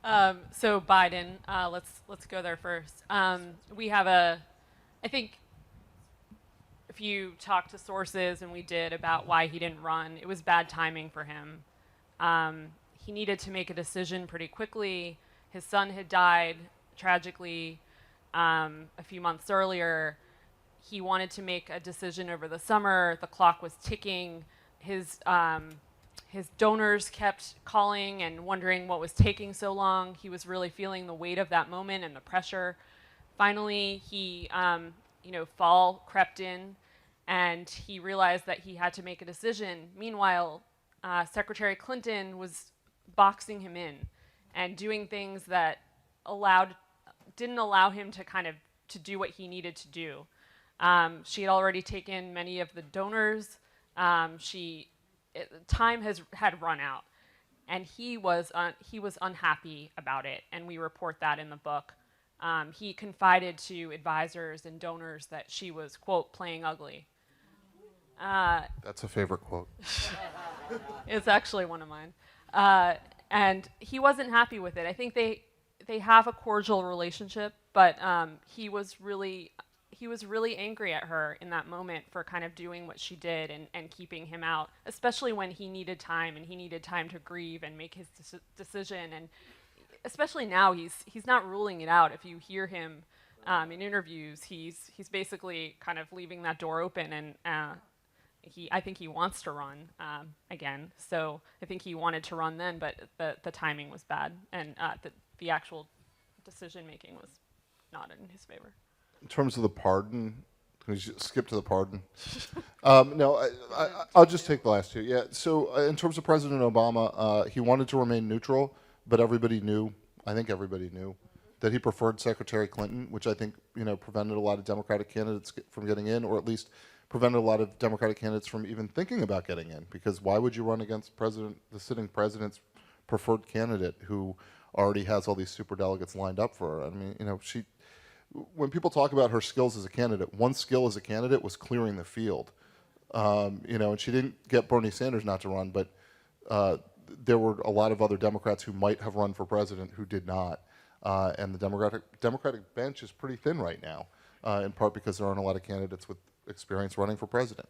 So Biden, let's go there first. We have I think if you talk to sources, and we did, about why he didn't run, it was bad timing for him. Um, he needed to make a decision pretty quickly. His son had died tragically a few months earlier. He wanted to make a decision over the summer. The clock was ticking. His donors kept calling and wondering what was taking so long. He was really feeling the weight of that moment and the pressure. Finally, fall crept in, and he realized that he had to make a decision. Meanwhile, Secretary Clinton was boxing him in and doing things that allowed didn't allow him to kind of to do what he needed to do. She had already taken many of the donors. Time had run out, and he was unhappy about it, and we report that in the book. He confided to advisors and donors that she was, quote, playing ugly. That's a favorite quote. It's actually one of mine. And he wasn't happy with it. I think they have a cordial relationship, but he was really angry at her in that moment for kind of doing what she did, and keeping him out, especially when he needed time, and he needed time to grieve and make his decision. And especially now, he's not ruling it out. If you hear him in interviews, he's basically kind of leaving that door open, and I think he wants to run again. So I think he wanted to run then, but the timing was bad, and the actual decision making was not in his favor. In terms of the pardon, can we skip to the pardon? No, I'll just take the last two. Yeah. So in terms of President Obama, he wanted to remain neutral, but I think everybody knew, that he preferred Secretary Clinton, which I think prevented a lot of Democratic candidates from getting in, or at least prevented a lot of Democratic candidates from even thinking about getting in. Because why would you run against the sitting president's preferred candidate, who already has all these superdelegates lined up for her? I mean, when people talk about her skills as a candidate, one skill as a candidate was clearing the field. And she didn't get Bernie Sanders not to run, but there were a lot of other Democrats who might have run for president who did not. And the Democratic bench is pretty thin right now, in part because there aren't a lot of candidates with experience running for president.